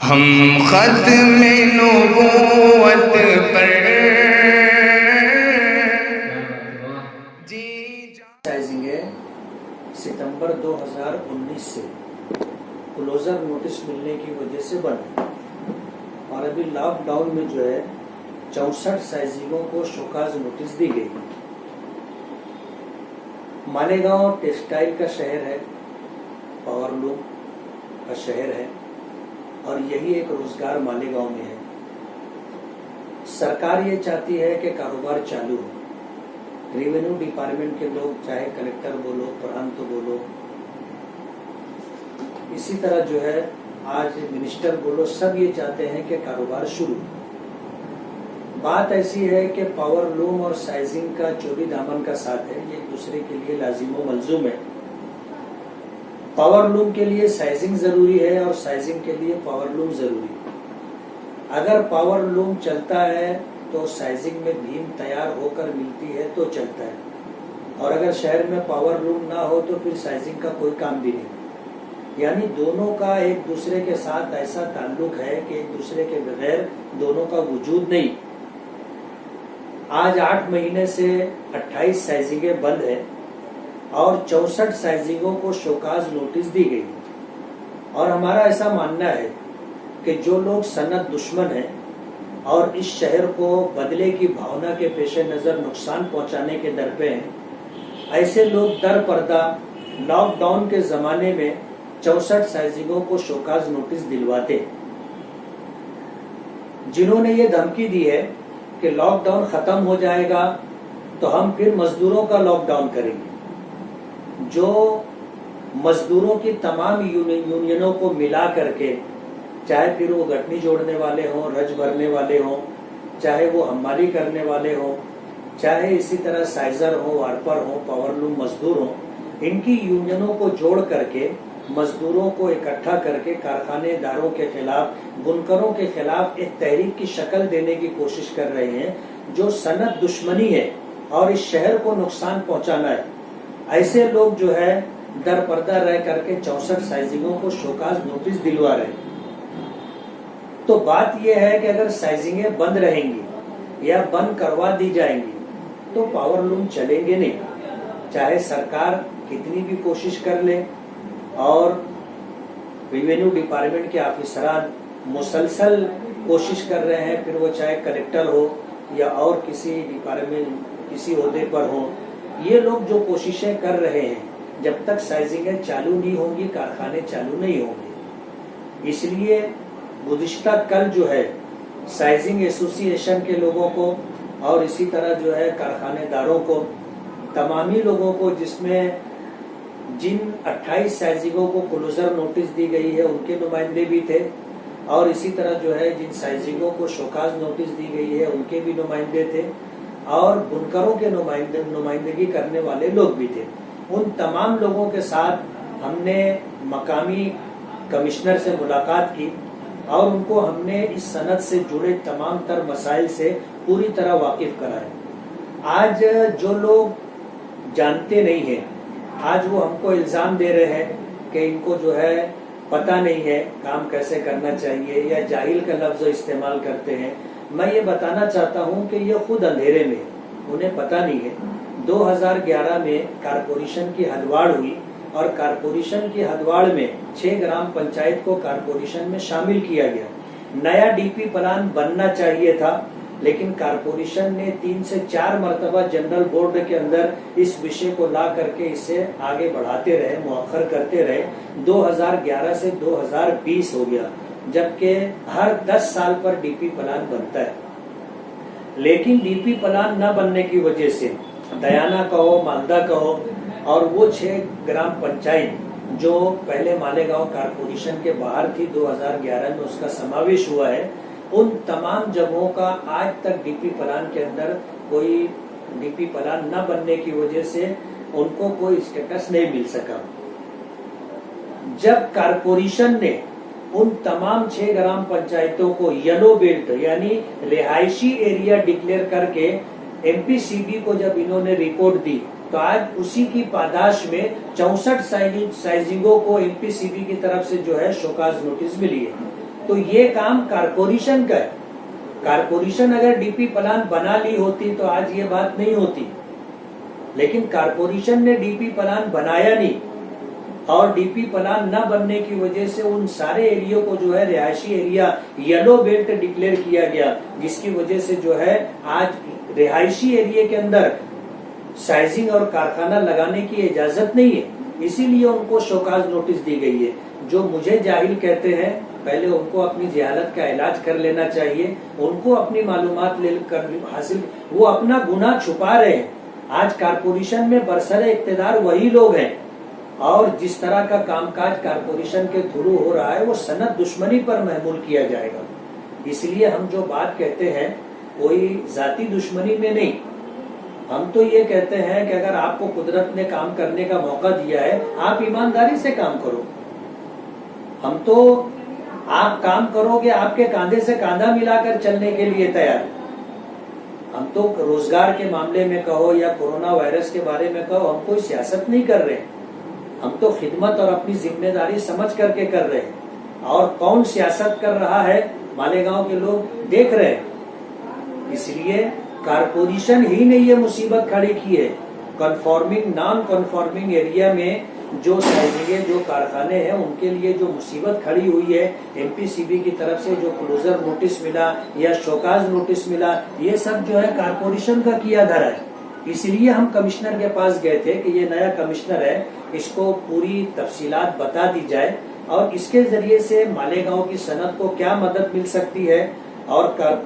ہم ختم نبوت پر سائزنگ ہے ستمبر 2019 سے کلوزر نوٹس ملنے کی وجہ سے بند ہے، اور ابھی لاک ڈاؤن میں جو ہے 64 سائزنگوں کو شوکاز نوٹس دی گئی۔ مالیگاؤں ٹیکسٹائل کا شہر ہے، پاور لوم کا شہر ہے، اور یہی ایک روزگار مالیگاؤں میں ہے۔ سرکار یہ چاہتی ہے کہ کاروبار چالو ہو، ریونیو ڈپارٹمنٹ کے لوگ، چاہے کلیکٹر بولو، پرانت بولو، اسی طرح جو ہے آج منسٹر بولو، سب یہ چاہتے ہیں کہ کاروبار شروع ہو۔ بات ایسی ہے کہ پاور لوم اور سائزنگ کا چوری دامن کا ساتھ ہے، یہ ایک دوسرے کے لیے لازم و ملزوم ہے۔ پاور لوم کے لیے سائزنگ ضروری ہے اور سائزنگ کے لیے پاور لوم ضروری ہے۔ اگر پاور لوم چلتا ہے تو سائزنگ میں بھیم تیار ہو کر ملتی ہے تو چلتا ہے، اور اگر شہر میں پاور لوم نہ ہو تو پھر سائزنگ کا کوئی کام بھی نہیں۔ یعنی دونوں کا ایک دوسرے کے ساتھ ایسا تعلق ہے کہ ایک دوسرے کے بغیر دونوں کا وجود نہیں۔ آج 8 مہینے سے 28 سائزنگیں بند ہیں اور 64 سائزنگوں کو شوکاز نوٹس دی گئی، اور ہمارا ایسا ماننا ہے کہ جو لوگ صنعت دشمن ہیں اور اس شہر کو بدلے کی بھاونا کے پیش نظر نقصان پہنچانے کے درپے ہیں، ایسے لوگ در پردہ لاک ڈاؤن کے زمانے میں 64 سائزنگوں کو شوکاز نوٹس دلواتے، جنہوں نے یہ دھمکی دی ہے کہ لاک ڈاؤن ختم ہو جائے گا تو ہم پھر مزدوروں کا لاک ڈاؤن کریں گے۔ جو مزدوروں کی تمام یونینوں کو ملا کر کے، چاہے پھر وہ گٹنی جوڑنے والے ہوں، رج بھرنے والے ہوں، چاہے وہ ہمالی کرنے والے ہوں، چاہے اسی طرح سائزر ہوں، وارپر ہوں، پاور لوم مزدور ہوں، ان کی یونینوں کو جوڑ کر کے، مزدوروں کو اکٹھا کر کے کارخانے داروں کے خلاف، بنکروں کے خلاف ایک تحریک کی شکل دینے کی کوشش کر رہے ہیں جو صنعت دشمنی ہے اور اس شہر کو نقصان پہنچانا ہے۔ ایسے لوگ جو ہے در پردہ رہ کر کے 64 سائزنگوں کو شوکاز نوٹس دلوا رہے ہیں۔ تو بات یہ ہے کہ اگر سائزنگیں بند رہیں گی یا بند کروا دی جائیں گی تو پاور لوم چلیں گے نہیں، چاہے سرکار کتنی بھی کوشش کر لے، اور ریونیو ڈپارٹمنٹ کے آفیسران مسلسل کوشش کر رہے ہیں، پھر وہ چاہے کلیکٹر ہو یا اور کسی ڈپارٹمنٹ کسی عہدے پر ہو، یہ لوگ جو کوششیں کر رہے ہیں، جب تک سائزنگیں چالو نہیں ہوں گی کارخانے چالو نہیں ہوں گے۔ اس لیے گزشتہ کل جو ہے سائزنگ ایسوسی ایشن کے لوگوں کو اور اسی طرح جو ہے کارخانے داروں کو، تمامی لوگوں کو، جس میں جن 28 سائزنگوں کو کلوزر نوٹس دی گئی ہے ان کے نمائندے بھی تھے، اور اسی طرح جو ہے جن سائزنگوں کو شوکاز نوٹس دی گئی ہے ان کے بھی نمائندے تھے، اور بنکروں کے نمائندگی کرنے والے لوگ بھی تھے۔ ان تمام لوگوں کے ساتھ ہم نے مقامی کمشنر سے ملاقات کی اور ان کو ہم نے اس صنعت سے جڑے تمام تر مسائل سے پوری طرح واقف کرائے۔ آج جو لوگ جانتے نہیں ہیں، آج وہ ہم کو الزام دے رہے ہیں کہ ان کو جو ہے پتہ نہیں ہے کام کیسے کرنا چاہیے، یا جاہل کا لفظ استعمال کرتے ہیں۔ میں یہ بتانا چاہتا ہوں کہ یہ خود اندھیرے میں، انہیں پتہ نہیں ہے۔ 2011 میں کارپوریشن کی ہدواڑ ہوئی، اور کارپوریشن کی ہدواڑ میں 6 گرام پنچایت کو کارپوریشن میں شامل کیا گیا۔ نیا ڈی پی پلان بننا چاہیے تھا، لیکن کارپوریشن نے 3 سے 4 مرتبہ جنرل بورڈ کے اندر اس وشے کو لا کر کے اسے آگے بڑھاتے رہے، مؤخر کرتے رہے۔ 2011 سے 2020 ہو گیا، جبکہ ہر 10 سال پر ڈی پی پلان بنتا ہے، لیکن ڈی پی پلان نہ بننے کی وجہ سے دیانا کہو، مالدہ کہو، اور وہ 6 گرام پنچایت جو پہلے مالیگاؤں کارپوریشن کے باہر تھی، 2011 میں اس کا سماویش ہوا ہے، ان تمام جگہوں کا آج تک ڈی پی پلان کے اندر کوئی ڈی پی پلان نہ بننے کی وجہ سے ان کو کوئی اسٹیٹس نہیں مل سکا۔ جب کارپوریشن نے ان تمام 6 گرام پنچایتوں کو یلو بیلٹ یعنی رہائشی ایریا ڈکلیئر کر کے ایم پی سی بی کو جب انہوں نے رپورٹ دی، تو آج اسی کی پاداش میں 64 سائزنگوں کو ایم پی سی بی کی طرف سے جو ہے شوکاز نوٹس ملی ہے۔ تو یہ کام کارپوریشن کا ہے. کارپوریشن اگر ڈی پی پلان بنا لی ہوتی تو آج یہ بات نہیں ہوتی، لیکن کارپوریشن نے ڈی پی پلان بنایا نہیں، اور ڈی پی پلان نہ بننے کی وجہ سے ان سارے ایریوں کو جو ہے رہائشی ایریا یلو بیلٹ ڈکلیئر کیا گیا، جس کی وجہ سے جو ہے آج رہائشی ایریا کے اندر سائزنگ اور کارخانہ لگانے کی اجازت نہیں ہے. اسی لیے ان کو شوکاز نوٹس دی گئی ہے. جو مجھے جاہل کہتے ہیں، پہلے ان کو اپنی جہالت کا علاج کر لینا چاہیے، ان کو اپنی معلومات لے کر حاصل، وہ اپنا گناہ چھپا رہے ہیں. آج کارپوریشن میں برسر اقتدار وہی لوگ ہیں، اور جس طرح کا کام کاج کارپوریشن کے تھرو ہو رہا ہے وہ صنعت دشمنی پر محمول کیا جائے گا. اس لیے ہم جو بات کہتے ہیں کوئی ذاتی دشمنی میں نہیں، ہم تو یہ کہتے ہیں کہ اگر آپ کو قدرت نے کام کرنے کا موقع دیا ہے آپ ایمانداری سے کام کرو. ہم تو آپ کام کرو گے، آپ کے کاندھے سے کاندھا ملا کر چلنے کے لیے تیار. ہم تو روزگار کے معاملے میں کہو یا کورونا وائرس کے بارے میں کہو، ہم کوئی سیاست نہیں کر رہے، ہم تو خدمت اور اپنی ذمہ داری سمجھ کر کے کر رہے ہیں. اور کون سیاست کر رہا ہے مالیگاؤں کے لوگ دیکھ رہے ہیں. اس لیے کارپوریشن ہی نے یہ مصیبت کھڑی کی ہے. کنفارمنگ نان کنفارمنگ ایریا میں جو سائزنگیں جو کارخانے ہیں ان کے لیے جو مصیبت کھڑی ہوئی ہے، ایم پی سی بی کی طرف سے جو کلوزر نوٹس ملا یا شوکاز نوٹس ملا، یہ سب جو ہے کارپوریشن کا کیا دھرا ہے. اس لیے ہم کمشنر کے پاس گئے تھے کہ یہ نیا کمشنر ہے، اس کو پوری تفصیلات بتا دی جائے اور اس کے ذریعے سے مالیگاؤں کی صنعت کو کیا مدد مل سکتی ہے، اور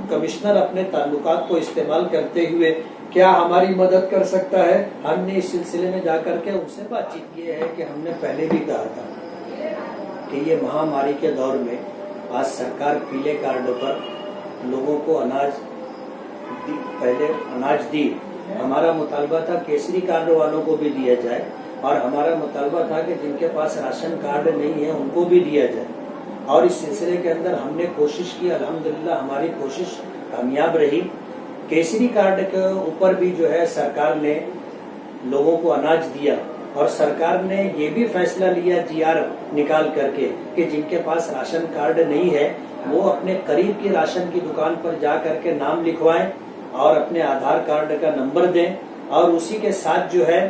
کمشنر اپنے تعلقات کو استعمال کرتے ہوئے کیا ہماری مدد کر سکتا ہے. ہم نے اس سلسلے میں جا کر کے ان سے بات چیت کی ہے کہ ہم نے پہلے بھی کہا تھا کہ یہ مہاماری کے دور میں آج سرکار پیلے کارڈوں پر لوگوں کو پہلے اناج دی. ہمارا مطالبہ تھا کیسری کارڈ والوں کو بھی دیا جائے، اور ہمارا مطالبہ تھا کہ جن کے پاس راشن کارڈ نہیں ہے ان کو بھی دیا جائے. اور اس سلسلے کے اندر ہم نے کوشش کی، الحمدللہ ہماری کوشش کامیاب رہی. کیسری کارڈ کے اوپر بھی جو ہے سرکار نے لوگوں کو اناج دیا، اور سرکار نے یہ بھی فیصلہ لیا جی آر نکال کر کے کہ جن کے پاس راشن کارڈ نہیں ہے وہ اپنے قریب کی راشن کی دکان پر جا کر کے نام لکھوائیں اور اپنے آدھار کارڈ کا نمبر دیں، اور اسی کے ساتھ جو ہے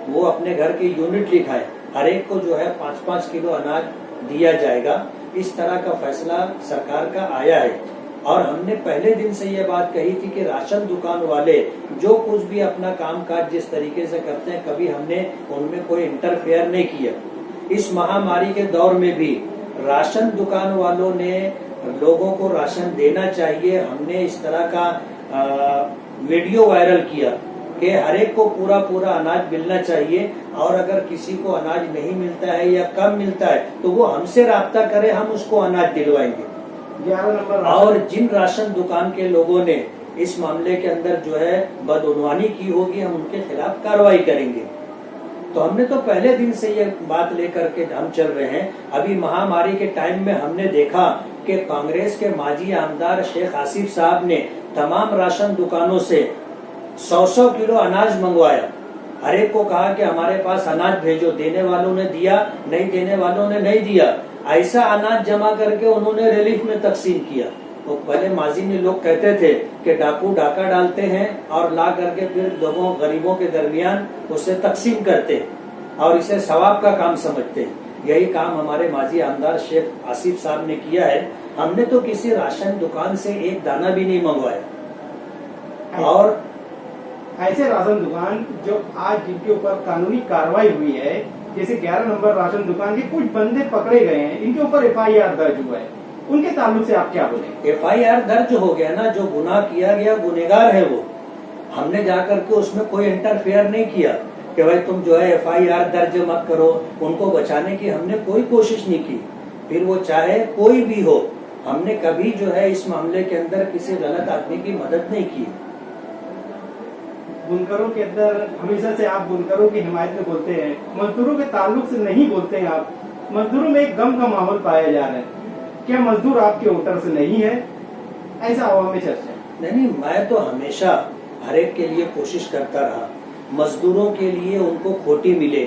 وہ اپنے گھر کے یونٹ لکھائیں. ہر ایک کو جو ہے 5-5 کلو اناج دیا جائے گا. اس طرح کا فیصلہ سرکار کا آیا ہے. اور ہم نے پہلے دن سے یہ بات کہی تھی کہ راشن دکان والے جو کچھ بھی اپنا کام کاج جس طریقے سے کرتے ہیں کبھی ہم نے ان میں کوئی انٹرفیئر نہیں کیا. اس مہاماری کے دور میں بھی راشن دکان والوں نے لوگوں کو راشن دینا چاہیے. ہم نے اس طرح کا ویڈیو وائرل کیا کہ ہر ایک کو پورا اناج ملنا چاہیے، اور اگر کسی کو اناج نہیں ملتا ہے یا کم ملتا ہے تو وہ ہم سے رابطہ کرے، ہم اس کو اناج دلوائیں گے. اور جن راشن دکان کے لوگوں نے اس معاملے کے اندر جو ہے بدعنوانی کی ہوگی ہم ان کے خلاف کارروائی کریں گے. تو ہم نے تو پہلے دن سے یہ بات لے کر کے ہم چل رہے ہیں. ابھی مہاماری کے ٹائم میں ہم نے دیکھا کہ کانگریس کے ماجی آمدار شیخ آصف صاحب نے تمام راشن دکانوں سے 100 کلو اناج منگوایا. ہر ایک کو کہا کہ ہمارے پاس اناج بھیجو. دینے والوں نے دیا، نہیں دینے والوں نے نہیں دیا. ایسا اناج جمع کر کے انہوں نے ریلیف میں تقسیم کیا. تو پہلے ماضی میں لوگ کہتے تھے کہ ڈاکو ڈاکہ ڈالتے ہیں اور لا کر کے پھر لوگوں غریبوں کے درمیان اسے تقسیم کرتے ہیں اور اسے ثواب کا کام سمجھتے ہیں. یہی کام ہمارے ماضی آمدار شیخ آصف صاحب نے کیا ہے. ہم نے تو کسی راشن دکان سے ایک دانہ بھی نہیں منگوایا. اور ایسے راشن دکان جو آج جن کے اوپر قانونی کارروائی ہوئی ہے، جیسے 11 نمبر راشن دکان کے کچھ بندے پکڑے گئے ہیں، ان کے اوپر FIR درج ہوا ہے، ان کے تعلق سے آپ کیا بولیں؟ FIR درج ہو گیا نا، جو گناہ کیا گیا گنہگار ہے وہ. ہم نے جا کر کے اس میں کوئی انٹرفیئر نہیں کیا کہ بھائی تم جو ہے FIR درج مت کرو. ان کو بچانے کی ہم نے کوئی کوشش نہیں کی، پھر وہ چاہے کوئی بھی ہو. ہم نے کبھی جو ہے اس معاملے کے اندر کسی غلط آدمی کی مدد نہیں کی. بنکروں کے اندر ہمیشہ سے آپ بنکروں کی حمایت میں بولتے ہیں، مزدوروں کے تعلق سے نہیں بولتے ہیں. آپ مزدوروں میں ایک غم کا ماحول پایا جا رہا ہے. کیا مزدور آپ کے ووٹر سے نہیں ہے؟ ایسا عوام میں چرچا. نہیں، میں تو ہمیشہ ہر ایک کے لیے کوشش کرتا رہا. مزدوروں کے لیے ان کو کھوٹی ملے،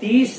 30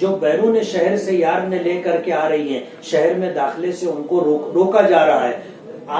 جو بیرون شہر سے یار نے لے کر کے آ رہی ہیں، شہر میں داخلے سے ان کو روکا جا رہا ہے۔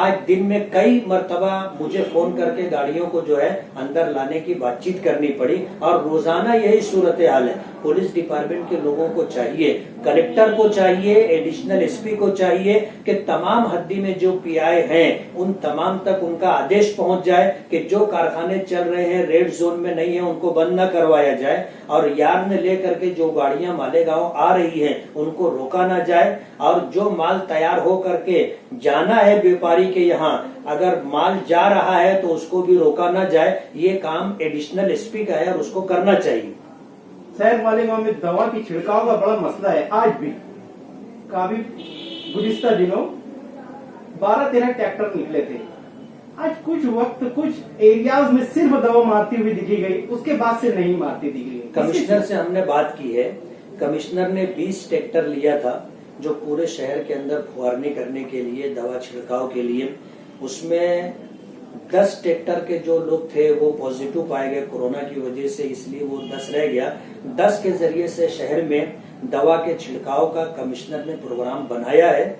آج دن میں کئی مرتبہ مجھے فون کر کے گاڑیوں کو جو ہے اندر لانے کی بات چیت کرنی پڑی، اور روزانہ یہی صورتحال ہے۔ پولیس ڈپارٹمنٹ کے لوگوں کو چاہیے، کلکٹر کو چاہیے، ایڈیشنل ایس پی کو چاہیے کہ تمام حدی میں جو پی آئی ہیں ان تمام تک ان کا آدیش پہنچ جائے کہ جو کارخانے چل رہے ہیں ریڈ زون میں نہیں ہیں ان کو بند نہ کروایا جائے، اور یار نے لے کر کے جو گاڑیاں مالیگاؤں آ رہی ہیں ان کو روکا نہ جائے، اور جو مال تیار ہو کر کے جانا ہے بیوپاری کے یہاں، اگر مال جا رہا ہے تو اس کو بھی روکا نہ جائے۔ یہ کام ایڈیشنل ایس پی کا ہے اور اس کو کرنا چاہیے۔ شہر مالیگاؤں میں دوا کی چھڑکاؤ کا بڑا مسئلہ ہے آج بھی۔ کافی گزشتہ دنوں 12-13 ٹریکٹر نکلے تھے، آج کچھ وقت کچھ ایریاز میں صرف دوا مارتی ہوئی دکھی گئی، اس کے بعد سے نہیں مارتی دکھی گئی۔ کمشنر سے ہم نے بات کی ہے، کمشنر نے 20 ٹریکٹر لیا تھا جو پورے شہر کے اندر فوارنی کرنے کے لیے، دوا چھڑکاؤ کے لیے۔ اس میں 10 ٹریکٹر کے جو لوگ تھے وہ پازیٹو پائے گئے کورونا کی وجہ سے، اس لیے وہ 10 رہ گیا۔ 10 کے ذریعے سے شہر میں دوا کے چھڑکاؤ کا کمشنر نے پروگرام بنایا ہے،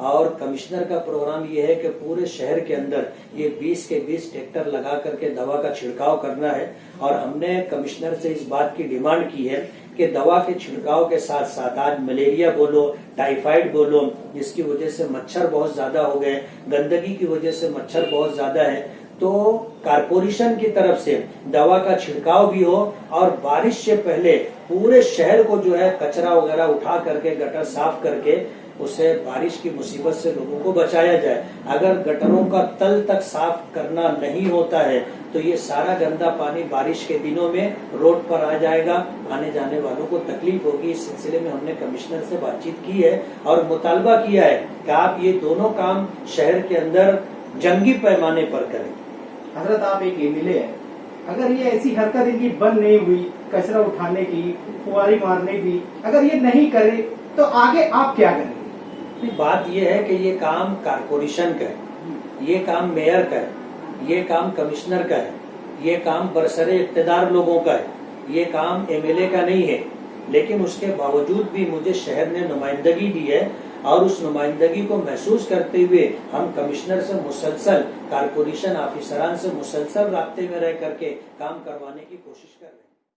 اور کمشنر کا پروگرام یہ ہے کہ پورے شہر کے اندر یہ 20 کے 20 ٹریکٹر لگا کر کے دوا کا چھڑکاؤ کرنا ہے۔ اور ہم نے کمشنر سے اس بات کی ڈیمانڈ کی ہے کہ دوا کے چھڑکاؤ کے ساتھ ساتھ آج ملیریا بولو، ٹائیفائڈ بولو، جس کی وجہ سے مچھر بہت زیادہ ہو گئے، گندگی کی وجہ سے مچھر بہت زیادہ ہے، تو کارپوریشن کی طرف سے دوا کا چھڑکاؤ بھی ہو، اور بارش سے پہلے پورے شہر کو جو ہے کچرا وغیرہ اٹھا کر کے گٹر صاف کر کے اسے بارش کی مصیبت سے لوگوں کو بچایا جائے۔ اگر گٹروں کا تل تک صاف کرنا نہیں ہوتا ہے تو یہ سارا گندا پانی بارش کے دنوں میں روڈ پر آ جائے گا، آنے جانے والوں کو تکلیف ہوگی۔ اس سلسلے میں ہم نے کمشنر سے بات چیت کی ہے اور مطالبہ کیا ہے کہ آپ یہ دونوں کام شہر کے اندر جنگی پیمانے پر کریں۔ حضرت آپ ایک MLA ہے، اگر یہ ایسی حرکت ان کی بند نہیں ہوئی، کچرا اٹھانے کی، فواری مارنے کی، اگر یہ نہیں کرے تو آگے آپ کیا کریں گے؟ بات یہ ہے کہ یہ کام کارپوریشن کا ہے، یہ کام میئر کا ہے، یہ کام کمشنر کا ہے، یہ کام برسر اقتدار لوگوں کا ہے، یہ کام MLA کا نہیں ہے۔ لیکن اس کے باوجود بھی مجھے شہر نے نمائندگی دی ہے، اور اس نمائندگی کو محسوس کرتے ہوئے ہم کمشنر سے مسلسل، کارپوریشن آفیسران سے مسلسل رابطے میں رہ کر کے کام کروانے کی کوشش کر رہے ہیں۔